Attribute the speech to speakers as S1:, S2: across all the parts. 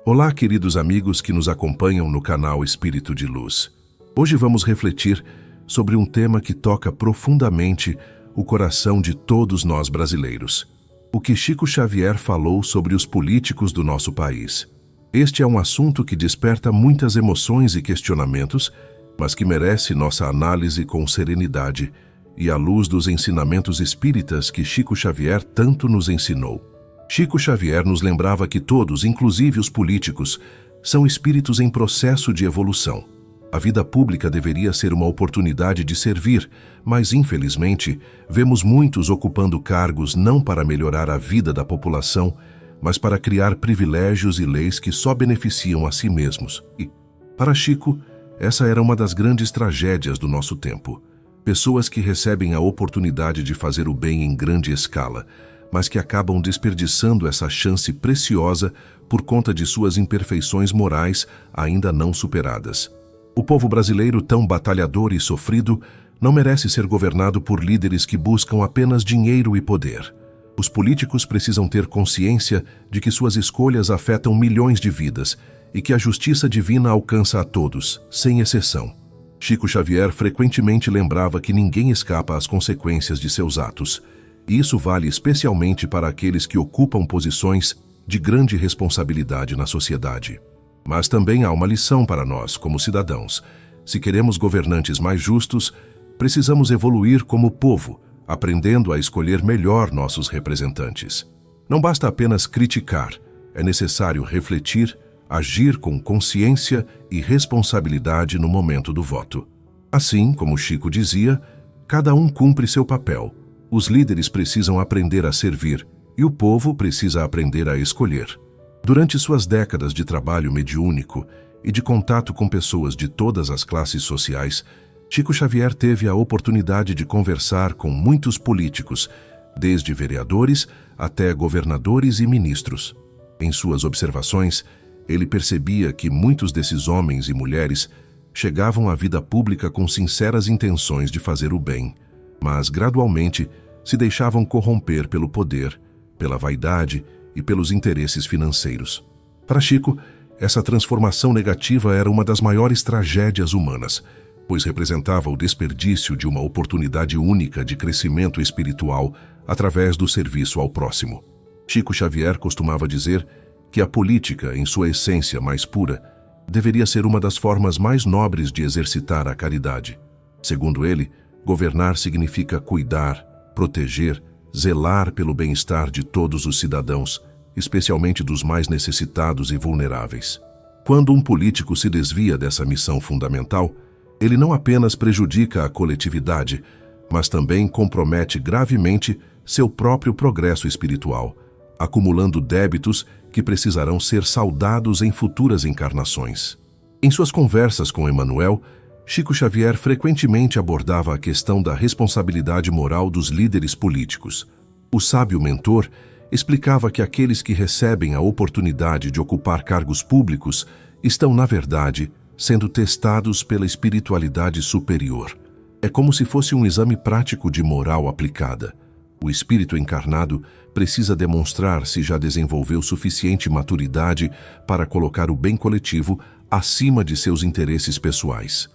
S1: Olá, queridos amigos que nos acompanham no canal Espírito de Luz. Hoje vamos refletir sobre um tema que toca profundamente o coração de todos nós brasileiros. O que Chico Xavier falou sobre os políticos do nosso país. Este é um assunto que desperta muitas emoções e questionamentos, mas que merece nossa análise com serenidade e à luz dos ensinamentos espíritas que Chico Xavier tanto nos ensinou. Chico Xavier nos lembrava que todos, inclusive os políticos, são espíritos em processo de evolução. A vida pública deveria ser uma oportunidade de servir, mas, infelizmente, vemos muitos ocupando cargos não para melhorar a vida da população, mas para criar privilégios e leis que só beneficiam a si mesmos. E, para Chico, essa era uma das grandes tragédias do nosso tempo. Pessoas que recebem a oportunidade de fazer o bem em grande escala, mas que acabam desperdiçando essa chance preciosa por conta de suas imperfeições morais ainda não superadas. O povo brasileiro, tão batalhador e sofrido, não merece ser governado por líderes que buscam apenas dinheiro e poder. Os políticos precisam ter consciência de que suas escolhas afetam milhões de vidas e que a justiça divina alcança a todos, sem exceção. Chico Xavier frequentemente lembrava que ninguém escapa às consequências de seus atos. E isso vale especialmente para aqueles que ocupam posições de grande responsabilidade na sociedade. Mas também há uma lição para nós, como cidadãos. Se queremos governantes mais justos, precisamos evoluir como povo, aprendendo a escolher melhor nossos representantes. Não basta apenas criticar, é necessário refletir, agir com consciência e responsabilidade no momento do voto. Assim, como Chico dizia, cada um cumpre seu papel. Os líderes precisam aprender a servir e o povo precisa aprender a escolher. Durante suas décadas de trabalho mediúnico e de contato com pessoas de todas as classes sociais, Chico Xavier teve a oportunidade de conversar com muitos políticos, desde vereadores até governadores e ministros. Em suas observações, ele percebia que muitos desses homens e mulheres chegavam à vida pública com sinceras intenções de fazer o bem, mas gradualmente se deixavam corromper pelo poder, pela vaidade e pelos interesses financeiros. Para Chico, essa transformação negativa era uma das maiores tragédias humanas, pois representava o desperdício de uma oportunidade única de crescimento espiritual através do serviço ao próximo. Chico Xavier costumava dizer que a política, em sua essência mais pura, deveria ser uma das formas mais nobres de exercitar a caridade. Segundo ele, governar significa cuidar, proteger, zelar pelo bem-estar de todos os cidadãos, especialmente dos mais necessitados e vulneráveis. Quando um político se desvia dessa missão fundamental, ele não apenas prejudica a coletividade, mas também compromete gravemente seu próprio progresso espiritual, acumulando débitos que precisarão ser saldados em futuras encarnações. Em suas conversas com Emmanuel, Chico Xavier frequentemente abordava a questão da responsabilidade moral dos líderes políticos. O sábio mentor explicava que aqueles que recebem a oportunidade de ocupar cargos públicos estão, na verdade, sendo testados pela espiritualidade superior. É como se fosse um exame prático de moral aplicada. O espírito encarnado precisa demonstrar se já desenvolveu suficiente maturidade para colocar o bem coletivo acima de seus interesses pessoais.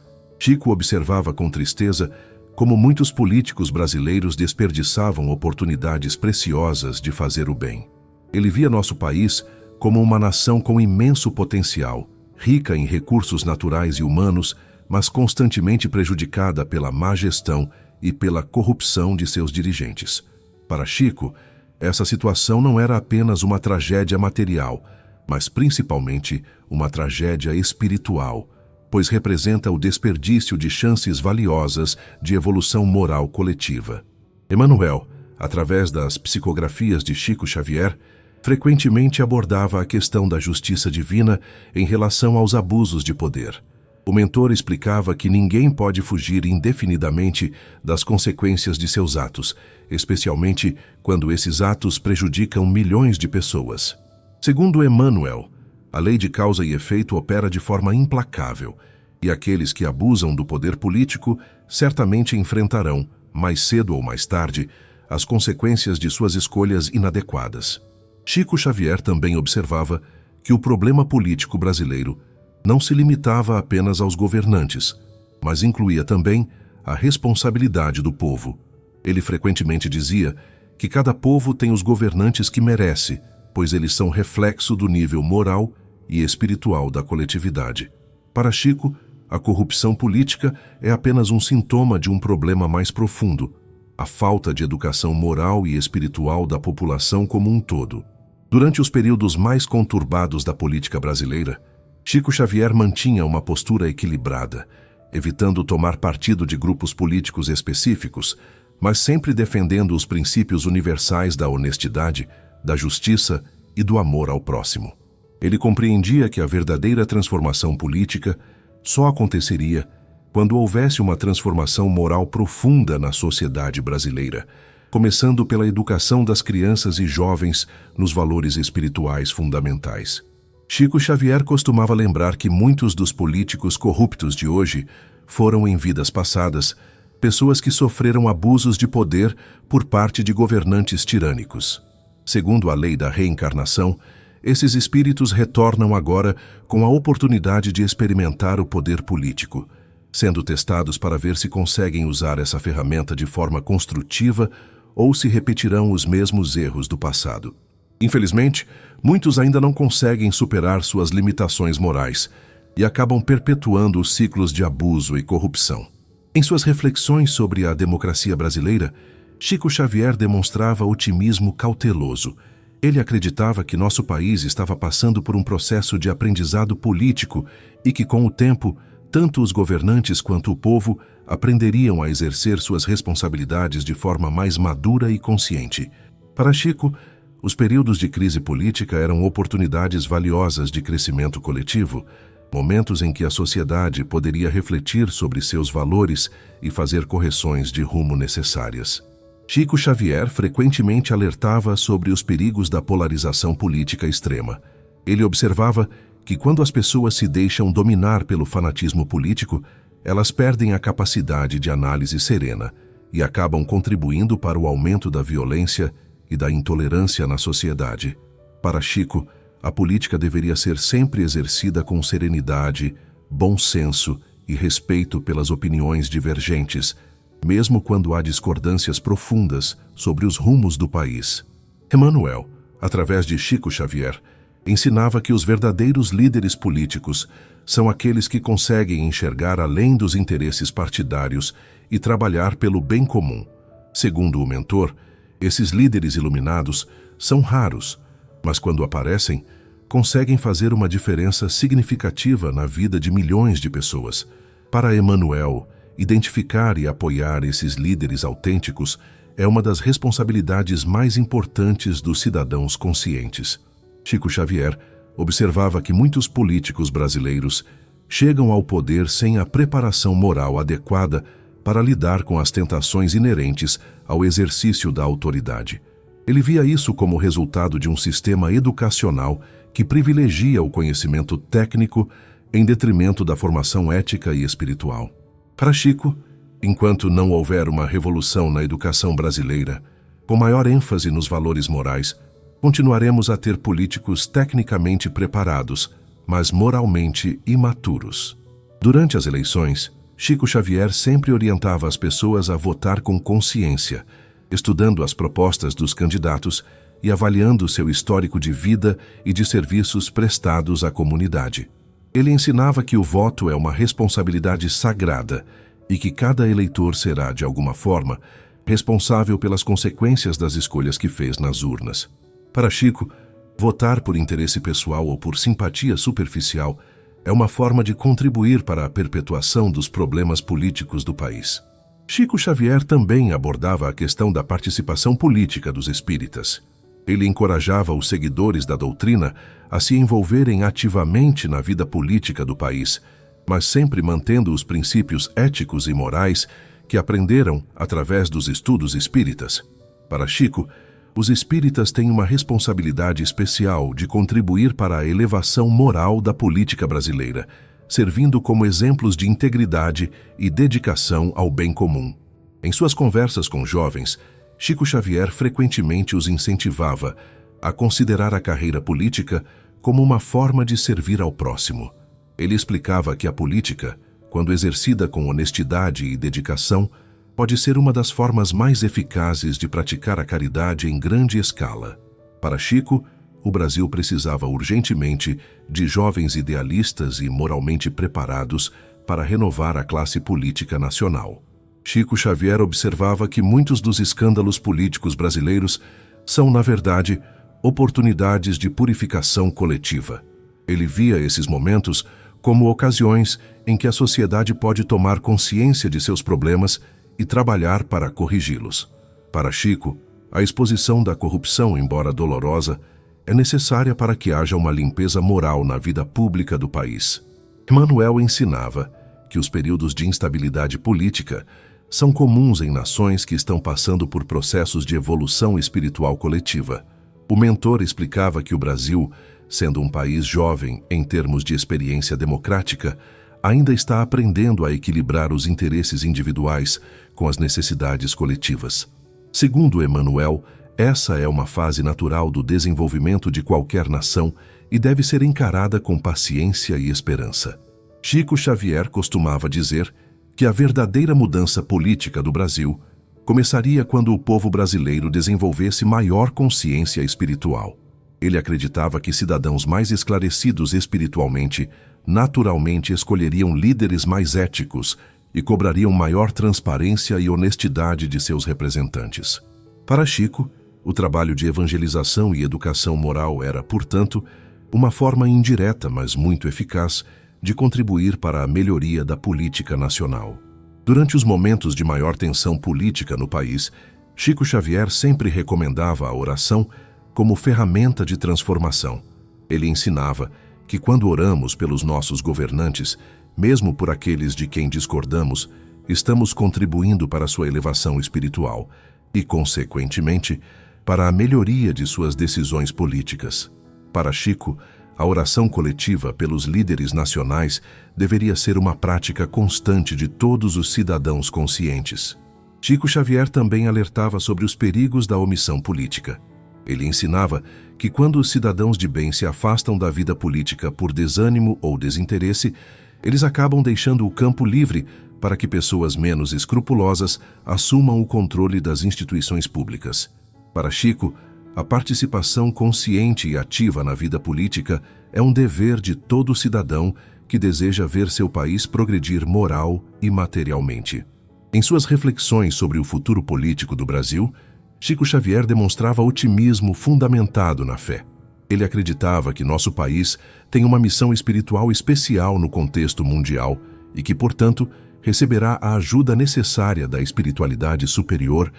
S1: Chico observava com tristeza como muitos políticos brasileiros desperdiçavam oportunidades preciosas de fazer o bem. Ele via nosso país como uma nação com imenso potencial, rica em recursos naturais e humanos, mas constantemente prejudicada pela má gestão e pela corrupção de seus dirigentes. Para Chico, essa situação não era apenas uma tragédia material, mas principalmente uma tragédia espiritual, pois representa o desperdício de chances valiosas de evolução moral coletiva. Emmanuel, através das psicografias de Chico Xavier, frequentemente abordava a questão da justiça divina em relação aos abusos de poder. O mentor explicava que ninguém pode fugir indefinidamente das consequências de seus atos, especialmente quando esses atos prejudicam milhões de pessoas. Segundo Emmanuel, a lei de causa e efeito opera de forma implacável, e aqueles que abusam do poder político certamente enfrentarão, mais cedo ou mais tarde, as consequências de suas escolhas inadequadas. Chico Xavier também observava que o problema político brasileiro não se limitava apenas aos governantes, mas incluía também a responsabilidade do povo. Ele frequentemente dizia que cada povo tem os governantes que merece, pois eles são reflexo do nível moral e espiritual da coletividade. Para Chico, a corrupção política é apenas um sintoma de um problema mais profundo, a falta de educação moral e espiritual da população como um todo. Durante os períodos mais conturbados da política brasileira, Chico Xavier mantinha uma postura equilibrada, evitando tomar partido de grupos políticos específicos, mas sempre defendendo os princípios universais da honestidade, da justiça e do amor ao próximo. Ele compreendia que a verdadeira transformação política só aconteceria quando houvesse uma transformação moral profunda na sociedade brasileira, começando pela educação das crianças e jovens nos valores espirituais fundamentais. Chico Xavier costumava lembrar que muitos dos políticos corruptos de hoje foram, em vidas passadas, pessoas que sofreram abusos de poder por parte de governantes tirânicos. Segundo a lei da reencarnação, esses espíritos retornam agora com a oportunidade de experimentar o poder político, sendo testados para ver se conseguem usar essa ferramenta de forma construtiva ou se repetirão os mesmos erros do passado. Infelizmente, muitos ainda não conseguem superar suas limitações morais e acabam perpetuando os ciclos de abuso e corrupção. Em suas reflexões sobre a democracia brasileira, Chico Xavier demonstrava otimismo cauteloso. Ele acreditava que nosso país estava passando por um processo de aprendizado político e que, com o tempo, tanto os governantes quanto o povo aprenderiam a exercer suas responsabilidades de forma mais madura e consciente. Para Chico, os períodos de crise política eram oportunidades valiosas de crescimento coletivo, momentos em que a sociedade poderia refletir sobre seus valores e fazer correções de rumo necessárias. Chico Xavier frequentemente alertava sobre os perigos da polarização política extrema. Ele observava que quando as pessoas se deixam dominar pelo fanatismo político, elas perdem a capacidade de análise serena e acabam contribuindo para o aumento da violência e da intolerância na sociedade. Para Chico, a política deveria ser sempre exercida com serenidade, bom senso e respeito pelas opiniões divergentes, mesmo quando há discordâncias profundas sobre os rumos do país. Emmanuel, através de Chico Xavier, ensinava que os verdadeiros líderes políticos são aqueles que conseguem enxergar além dos interesses partidários e trabalhar pelo bem comum. Segundo o mentor, esses líderes iluminados são raros, mas quando aparecem, conseguem fazer uma diferença significativa na vida de milhões de pessoas. Para Emmanuel, identificar e apoiar esses líderes autênticos é uma das responsabilidades mais importantes dos cidadãos conscientes. Chico Xavier observava que muitos políticos brasileiros chegam ao poder sem a preparação moral adequada para lidar com as tentações inerentes ao exercício da autoridade. Ele via isso como resultado de um sistema educacional que privilegia o conhecimento técnico em detrimento da formação ética e espiritual. Para Chico, enquanto não houver uma revolução na educação brasileira, com maior ênfase nos valores morais, continuaremos a ter políticos tecnicamente preparados, mas moralmente imaturos. Durante as eleições, Chico Xavier sempre orientava as pessoas a votar com consciência, estudando as propostas dos candidatos e avaliando seu histórico de vida e de serviços prestados à comunidade. Ele ensinava que o voto é uma responsabilidade sagrada e que cada eleitor será, de alguma forma, responsável pelas consequências das escolhas que fez nas urnas. Para Chico, votar por interesse pessoal ou por simpatia superficial é uma forma de contribuir para a perpetuação dos problemas políticos do país. Chico Xavier também abordava a questão da participação política dos espíritas. Ele encorajava os seguidores da doutrina a se envolverem ativamente na vida política do país, mas sempre mantendo os princípios éticos e morais que aprenderam através dos estudos espíritas. Para Chico, os espíritas têm uma responsabilidade especial de contribuir para a elevação moral da política brasileira, servindo como exemplos de integridade e dedicação ao bem comum. Em suas conversas com jovens, Chico Xavier frequentemente os incentivava a considerar a carreira política como uma forma de servir ao próximo. Ele explicava que a política, quando exercida com honestidade e dedicação, pode ser uma das formas mais eficazes de praticar a caridade em grande escala. Para Chico, o Brasil precisava urgentemente de jovens idealistas e moralmente preparados para renovar a classe política nacional. Chico Xavier observava que muitos dos escândalos políticos brasileiros são, na verdade, oportunidades de purificação coletiva. Ele via esses momentos como ocasiões em que a sociedade pode tomar consciência de seus problemas e trabalhar para corrigi-los. Para Chico, a exposição da corrupção, embora dolorosa, é necessária para que haja uma limpeza moral na vida pública do país. Emmanuel ensinava que os períodos de instabilidade política são comuns em nações que estão passando por processos de evolução espiritual coletiva. O mentor explicava que o Brasil, sendo um país jovem em termos de experiência democrática, ainda está aprendendo a equilibrar os interesses individuais com as necessidades coletivas. Segundo Emmanuel, essa é uma fase natural do desenvolvimento de qualquer nação e deve ser encarada com paciência e esperança. Chico Xavier costumava dizer que a verdadeira mudança política do Brasil começaria quando o povo brasileiro desenvolvesse maior consciência espiritual. Ele acreditava que cidadãos mais esclarecidos espiritualmente naturalmente escolheriam líderes mais éticos e cobrariam maior transparência e honestidade de seus representantes. Para Chico, o trabalho de evangelização e educação moral era, portanto, uma forma indireta, mas muito eficaz, de contribuir para a melhoria da política nacional. Durante os momentos de maior tensão política no país, Chico Xavier sempre recomendava a oração como ferramenta de transformação. Ele ensinava que quando oramos pelos nossos governantes, mesmo por aqueles de quem discordamos, estamos contribuindo para sua elevação espiritual e, consequentemente, para a melhoria de suas decisões políticas. Para Chico, a oração coletiva pelos líderes nacionais deveria ser uma prática constante de todos os cidadãos conscientes. Chico Xavier também alertava sobre os perigos da omissão política. Ele ensinava que quando os cidadãos de bem se afastam da vida política por desânimo ou desinteresse, eles acabam deixando o campo livre para que pessoas menos escrupulosas assumam o controle das instituições públicas. Para Chico, a participação consciente e ativa na vida política é um dever de todo cidadão que deseja ver seu país progredir moral e materialmente. Em suas reflexões sobre o futuro político do Brasil, Chico Xavier demonstrava otimismo fundamentado na fé. Ele acreditava que nosso país tem uma missão espiritual especial no contexto mundial e que, portanto, receberá a ajuda necessária da espiritualidade superior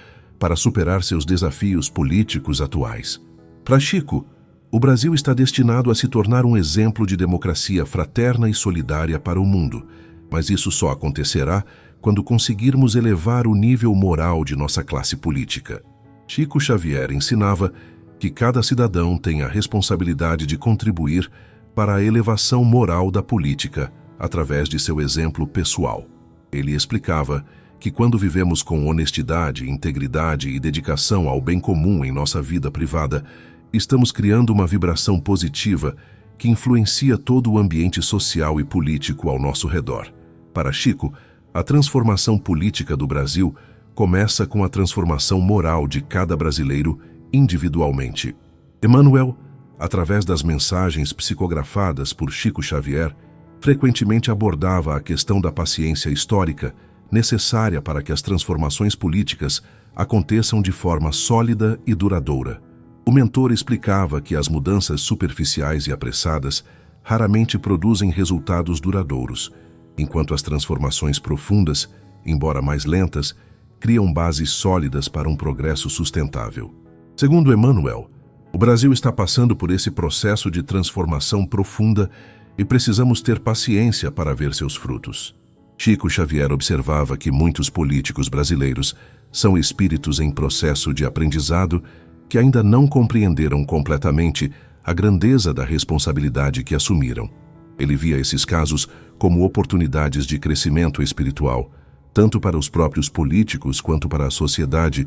S1: para superar seus desafios políticos atuais. Para Chico, o Brasil está destinado a se tornar um exemplo de democracia fraterna e solidária para o mundo, mas isso só acontecerá quando conseguirmos elevar o nível moral de nossa classe política. Chico Xavier ensinava que cada cidadão tem a responsabilidade de contribuir para a elevação moral da política através de seu exemplo pessoal. Ele explicava que quando vivemos com honestidade, integridade e dedicação ao bem comum em nossa vida privada, estamos criando uma vibração positiva que influencia todo o ambiente social e político ao nosso redor. Para Chico, a transformação política do Brasil começa com a transformação moral de cada brasileiro individualmente. Emmanuel, através das mensagens psicografadas por Chico Xavier, frequentemente abordava a questão da paciência histórica necessária para que as transformações políticas aconteçam de forma sólida e duradoura. O mentor explicava que as mudanças superficiais e apressadas raramente produzem resultados duradouros, enquanto as transformações profundas, embora mais lentas, criam bases sólidas para um progresso sustentável. Segundo Emmanuel, o Brasil está passando por esse processo de transformação profunda e precisamos ter paciência para ver seus frutos. Chico Xavier observava que muitos políticos brasileiros são espíritos em processo de aprendizado que ainda não compreenderam completamente a grandeza da responsabilidade que assumiram. Ele via esses casos como oportunidades de crescimento espiritual, tanto para os próprios políticos quanto para a sociedade,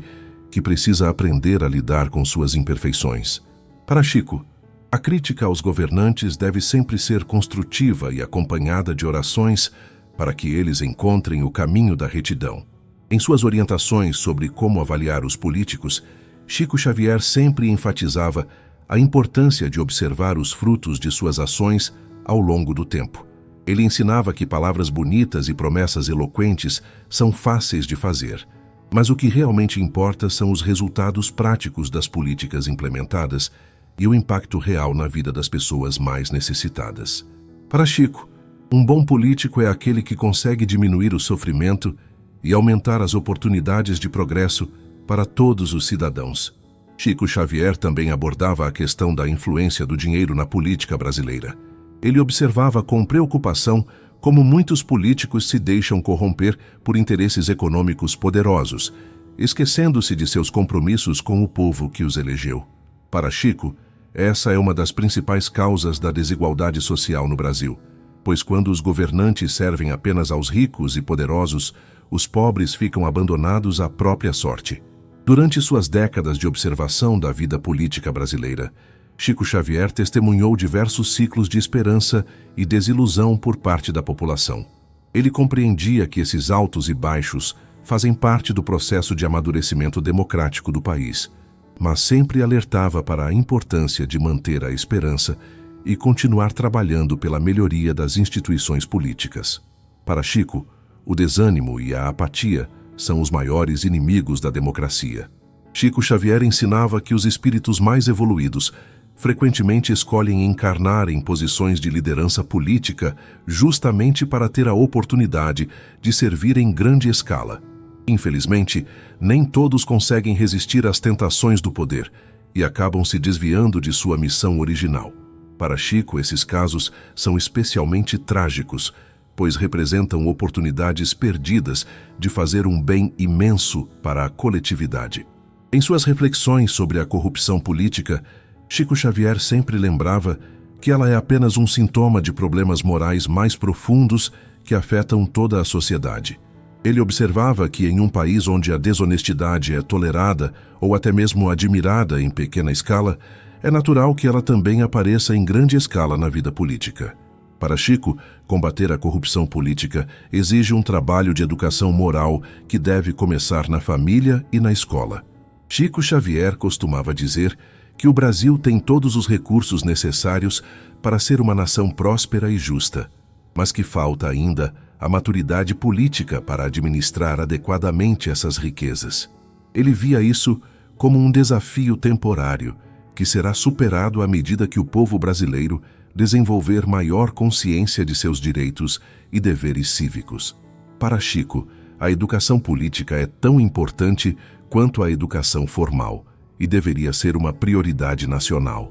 S1: que precisa aprender a lidar com suas imperfeições. Para Chico, A crítica aos governantes deve sempre ser construtiva e acompanhada de orações para que eles encontrem o caminho da retidão. Em suas orientações sobre como avaliar os políticos, Chico Xavier sempre enfatizava a importância de observar os frutos de suas ações ao longo do tempo. Ele ensinava que palavras bonitas e promessas eloquentes são fáceis de fazer, mas o que realmente importa são os resultados práticos das políticas implementadas e o impacto real na vida das pessoas mais necessitadas. Para Chico, um bom político é aquele que consegue diminuir o sofrimento e aumentar as oportunidades de progresso para todos os cidadãos. Chico Xavier também abordava a questão da influência do dinheiro na política brasileira. Ele observava com preocupação como muitos políticos se deixam corromper por interesses econômicos poderosos, esquecendo-se de seus compromissos com o povo que os elegeu. Para Chico, essa é uma das principais causas da desigualdade social no Brasil, pois quando os governantes servem apenas aos ricos e poderosos, os pobres ficam abandonados à própria sorte. Durante suas décadas de observação da vida política brasileira, Chico Xavier testemunhou diversos ciclos de esperança e desilusão por parte da população. Ele compreendia que esses altos e baixos fazem parte do processo de amadurecimento democrático do país, mas sempre alertava para a importância de manter a esperança e continuar trabalhando pela melhoria das instituições políticas. Para Chico, o desânimo e a apatia são os maiores inimigos da democracia. Chico Xavier ensinava que os espíritos mais evoluídos frequentemente escolhem encarnar em posições de liderança política justamente para ter a oportunidade de servir em grande escala. Infelizmente, nem todos conseguem resistir às tentações do poder e acabam se desviando de sua missão original. Para Chico, esses casos são especialmente trágicos, pois representam oportunidades perdidas de fazer um bem imenso para a coletividade. Em suas reflexões sobre a corrupção política, Chico Xavier sempre lembrava que ela é apenas um sintoma de problemas morais mais profundos que afetam toda a sociedade. Ele observava que em um país onde a desonestidade é tolerada ou até mesmo admirada em pequena escala, é natural que ela também apareça em grande escala na vida política. Para Chico, combater a corrupção política exige um trabalho de educação moral que deve começar na família e na escola. Chico Xavier costumava dizer que o Brasil tem todos os recursos necessários para ser uma nação próspera e justa, mas que falta ainda a maturidade política para administrar adequadamente essas riquezas. Ele via isso como um desafio temporário, que será superado à medida que o povo brasileiro desenvolver maior consciência de seus direitos e deveres cívicos. Para Chico, a educação política é tão importante quanto a educação formal e deveria ser uma prioridade nacional.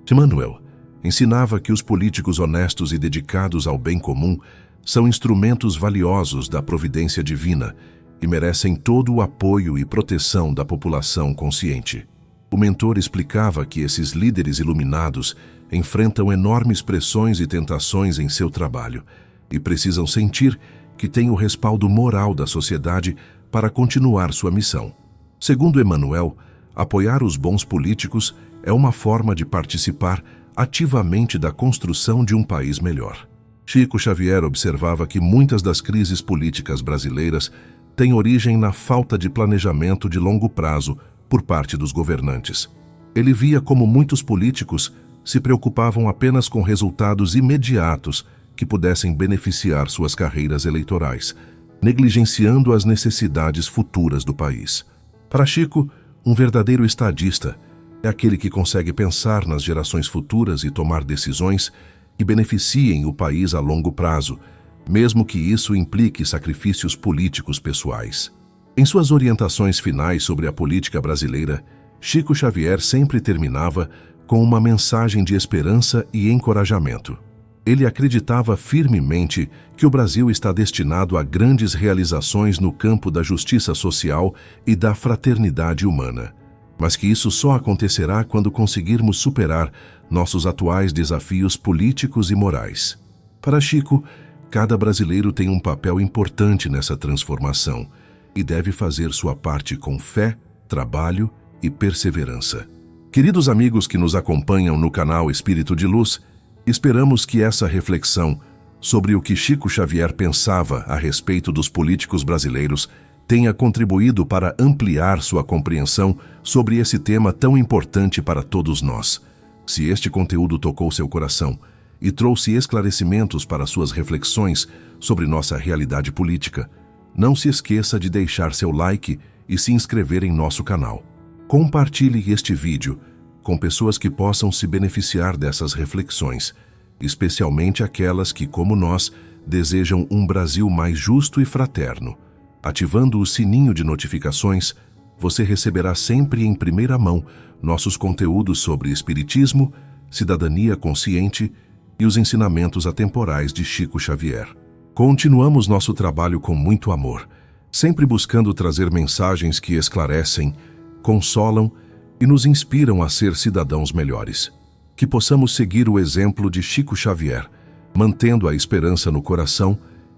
S1: Emmanuel ensinava que os políticos honestos e dedicados ao bem comum são instrumentos valiosos da providência divina e merecem todo o apoio e proteção da população consciente. O mentor explicava que esses líderes iluminados enfrentam enormes pressões e tentações em seu trabalho e precisam sentir que têm o respaldo moral da sociedade para continuar sua missão. Segundo Emmanuel, apoiar os bons políticos é uma forma de participar ativamente da construção de um país melhor. Chico Xavier observava que muitas das crises políticas brasileiras têm origem na falta de planejamento de longo prazo por parte dos governantes. Ele via como muitos políticos se preocupavam apenas com resultados imediatos que pudessem beneficiar suas carreiras eleitorais, negligenciando as necessidades futuras do país. Para Chico, um verdadeiro estadista é aquele que consegue pensar nas gerações futuras e tomar decisões que beneficiem o país a longo prazo, mesmo que isso implique sacrifícios políticos pessoais. Em suas orientações finais sobre a política brasileira, Chico Xavier sempre terminava com uma mensagem de esperança e encorajamento. Ele acreditava firmemente que o Brasil está destinado a grandes realizações no campo da justiça social e da fraternidade humana, mas que isso só acontecerá quando conseguirmos superar nossos atuais desafios políticos e morais. Para Chico, cada brasileiro tem um papel importante nessa transformação e deve fazer sua parte com fé, trabalho e perseverança. Queridos amigos que nos acompanham no canal Espírito de Luz, esperamos que essa reflexão sobre o que Chico Xavier pensava a respeito dos políticos brasileiros tenha contribuído para ampliar sua compreensão sobre esse tema tão importante para todos nós. Se este conteúdo tocou seu coração e trouxe esclarecimentos para suas reflexões sobre nossa realidade política, não se esqueça de deixar seu like e se inscrever em nosso canal. Compartilhe este vídeo com pessoas que possam se beneficiar dessas reflexões, especialmente aquelas que, como nós, desejam um Brasil mais justo e fraterno. Ativando o sininho de notificações, você receberá sempre em primeira mão nossos conteúdos sobre espiritismo, cidadania consciente e os ensinamentos atemporais de Chico Xavier. Continuamos nosso trabalho com muito amor, sempre buscando trazer mensagens que esclarecem, consolam e nos inspiram a ser cidadãos melhores. Que possamos seguir o exemplo de Chico Xavier, mantendo a esperança no coração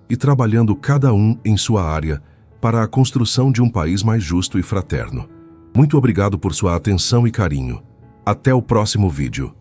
S1: e trabalhando cada um em sua área para a construção de um país mais justo e fraterno. Muito obrigado por sua atenção e carinho. Até o próximo vídeo.